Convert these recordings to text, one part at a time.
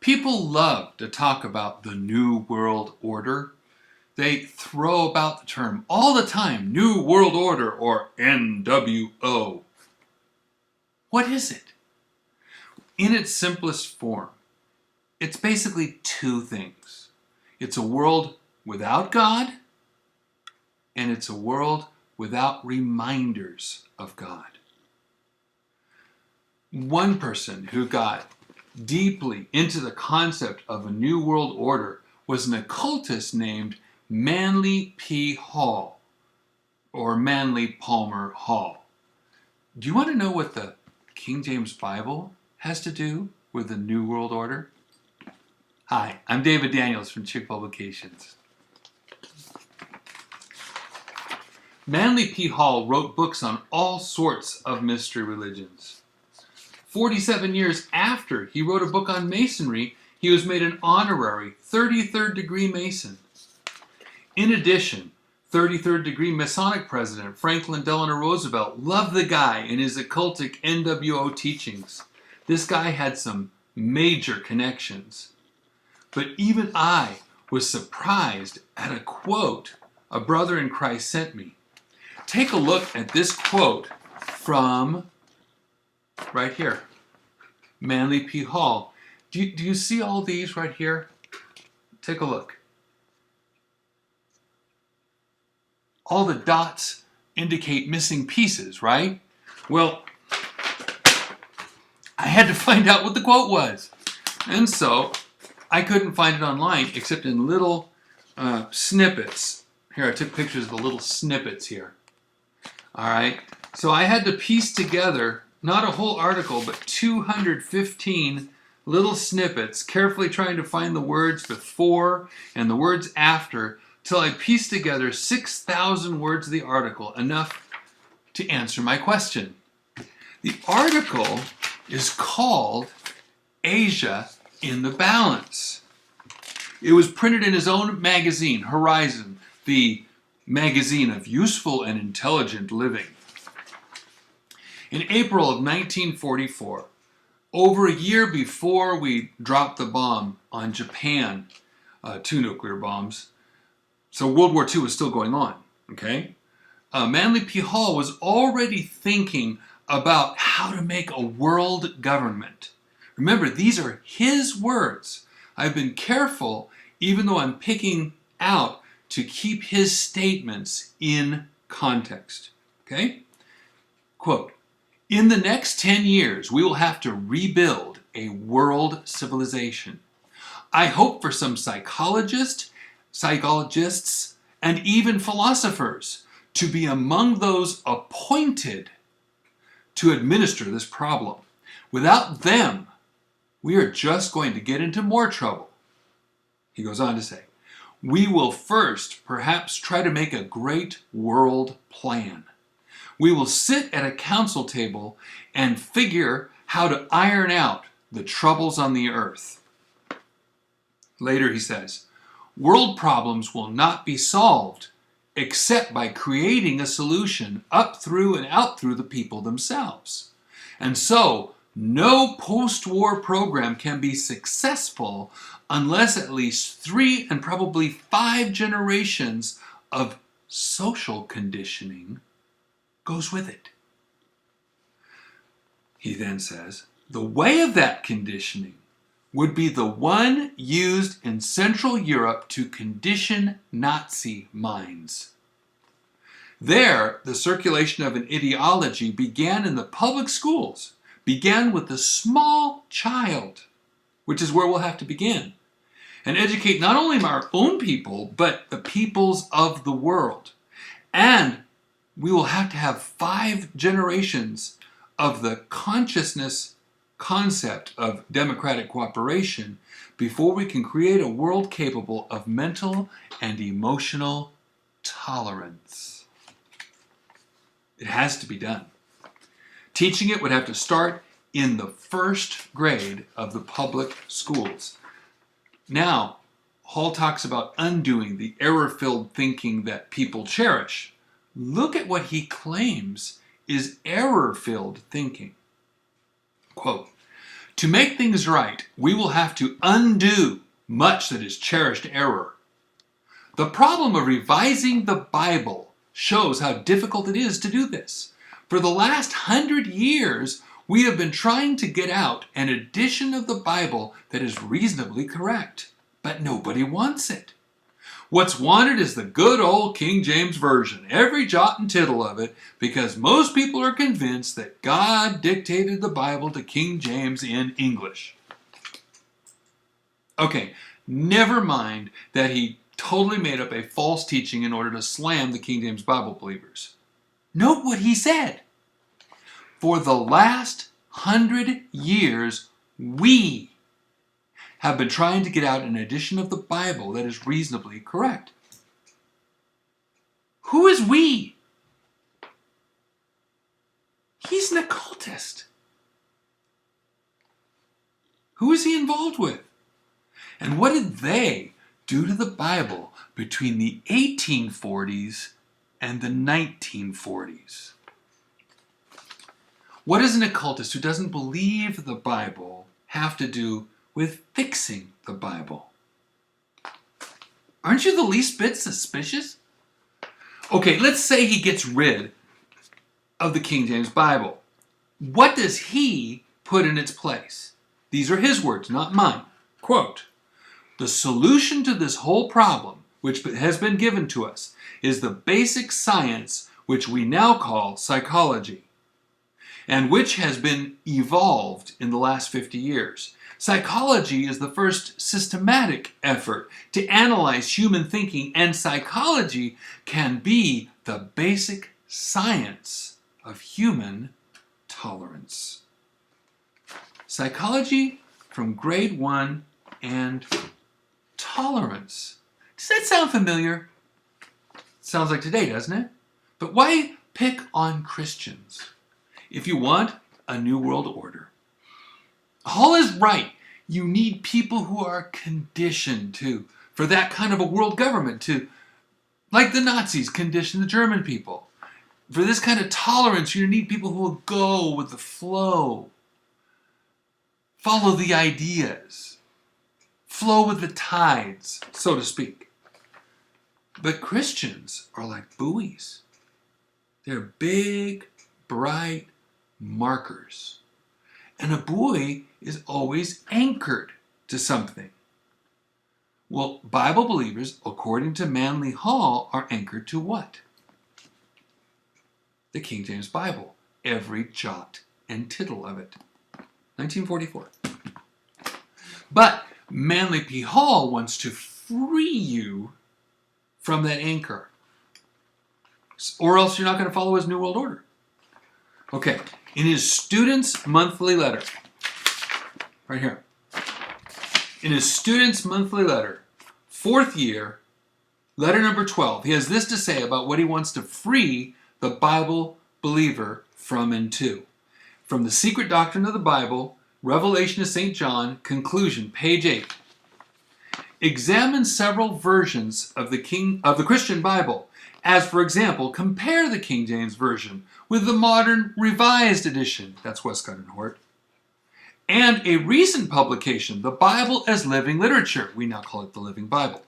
People love to talk about the New World Order. They throw about the term all the time, New World Order or NWO. What is it? In its simplest form, it's basically two things. It's a world without God, and it's a world without reminders of God. One person who got deeply into the concept of a new world order was an occultist named Manly P. Hall, or Manly Palmer Hall. Do you want to know what the King James Bible has to do with the New World Order? Hi, I'm David Daniels from Chick Publications. Manly P. Hall wrote books on all sorts of mystery religions. 47 years after he wrote a book on Masonry, he was made an honorary 33rd degree Mason. In addition, 33rd degree Masonic President Franklin Delano Roosevelt loved the guy and his occultic NWO teachings. This guy had some major connections. But even I was surprised at a quote a brother in Christ sent me. Take a look at this quote from right here, Manly P. Hall. Do you see all these right here? Take a look. All the dots indicate missing pieces, right? Well, I had to find out what the quote was. And so I couldn't find it online except in little snippets. Here, I took pictures of the little snippets here. All right, so I had to piece together not a whole article, but 215 little snippets, carefully trying to find the words before and the words after, till I pieced together 6,000 words of the article, enough to answer my question. The article is called Asia in the Balance. It was printed in his own magazine, Horizon, the magazine of useful and intelligent living. In April of 1944, over a year before we dropped the bomb on Japan, 2 nuclear bombs, so World War II was still going on, okay? Manly P. Hall was already thinking about how to make a world government. Remember, these are his words. I've been careful, even though I'm picking out, to keep his statements in context, okay? Quote, "In the next 10 years, we will have to rebuild a world civilization. I hope for some psychologists, and even philosophers to be among those appointed to administer this problem. Without them, we are just going to get into more trouble." He goes on to say, "We will first perhaps try to make a great world plan. We will sit at a council table and figure how to iron out the troubles on the earth." Later he says, "World problems will not be solved except by creating a solution up through and out through the people themselves. And so, no post-war program can be successful unless at least 3 and probably 5 generations of social conditioning goes with it." He then says, "The way of that conditioning would be the one used in Central Europe to condition Nazi minds. There, the circulation of an ideology began in the public schools, began with the small child, which is where we'll have to begin, and educate not only our own people, but the peoples of the world. And we will have to have 5 generations of the consciousness concept of democratic cooperation before we can create a world capable of mental and emotional tolerance." It has to be done. Teaching it would have to start in the 1st grade of the public schools. Now, Hall talks about undoing the error-filled thinking that people cherish. Look at what he claims is error-filled thinking. Quote, To make things right, we will have to undo much that is cherished error. The problem of revising the Bible shows how difficult it is to do this. For the last 100 years, we have been trying to get out an edition of the Bible that is reasonably correct, but nobody wants it. What's wanted is the good old King James Version, every jot and tittle of it, because most people are convinced that God dictated the Bible to King James in English. Okay, never mind that he totally made up a false teaching in order to slam the King James Bible believers. Note what he said. For the last 100 years, we have been trying to get out an edition of the Bible that is reasonably correct. Who is we? He's an occultist. Who is he involved with? And what did they do to the Bible between the 1840s and the 1940s? What does an occultist who doesn't believe the Bible have to do with fixing the Bible? Aren't you the least bit suspicious? Okay, let's say he gets rid of the King James Bible. What does he put in its place? These are his words, not mine. Quote, "The solution to this whole problem, which has been given to us, is the basic science which we now call psychology, and which has been evolved in the last 50 years. Psychology is the first systematic effort to analyze human thinking, and psychology can be the basic science of human tolerance." Psychology from grade 1 and tolerance. Does that sound familiar? Sounds like today, doesn't it? But why pick on Christians? If you want a new world order, Hall is right. You need people who are conditioned for that kind of a world government like the Nazis conditioned the German people. For this kind of tolerance, you need people who will go with the flow, follow the ideas, flow with the tides, so to speak. But Christians are like buoys. They're big, bright markers. And a buoy is always anchored to something. Well, Bible believers, according to Manly Hall, are anchored to what? The King James Bible. Every jot and tittle of it. 1944. But Manly P. Hall wants to free you from that anchor, or else you're not going to follow his New World Order. Okay, in his Students' Monthly Letter, right here, in his Students' Monthly Letter, 4th year, letter number 12, he has this to say about what he wants to free the Bible believer from and to. From the Secret Doctrine of the Bible, Revelation of St. John, conclusion, page 8. Examine several versions of the Christian Bible, as, for example, compare the King James Version with the modern Revised Edition, that's Westcott and Hort, and a recent publication, The Bible as Living Literature, we now call it the Living Bible.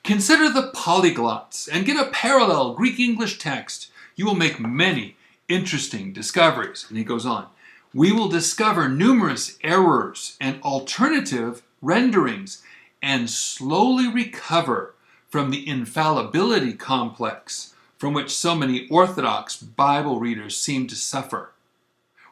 Consider the polyglots and get a parallel Greek-English text. You will make many interesting discoveries. And he goes on. We will discover numerous errors and alternative renderings and slowly recover from the infallibility complex from which so many Orthodox Bible readers seem to suffer.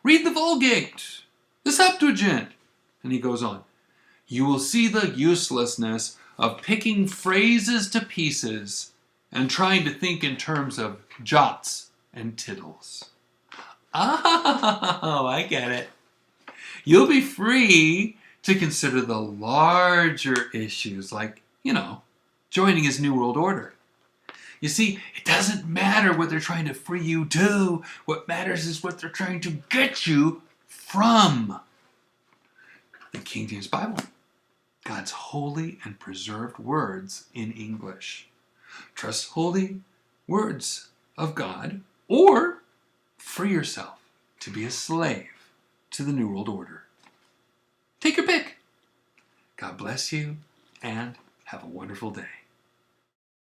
Read the Vulgate, the Septuagint. And he goes on. You will see the uselessness of picking phrases to pieces and trying to think in terms of jots and tittles. Oh, I get it. You'll be free to consider the larger issues like, joining his New World Order. You see, it doesn't matter what they're trying to free you to. What matters is what they're trying to get you from. The King James Bible. God's holy and preserved words in English. Trust holy words of God, or free yourself to be a slave to the New World Order. Take your pick. God bless you and have a wonderful day.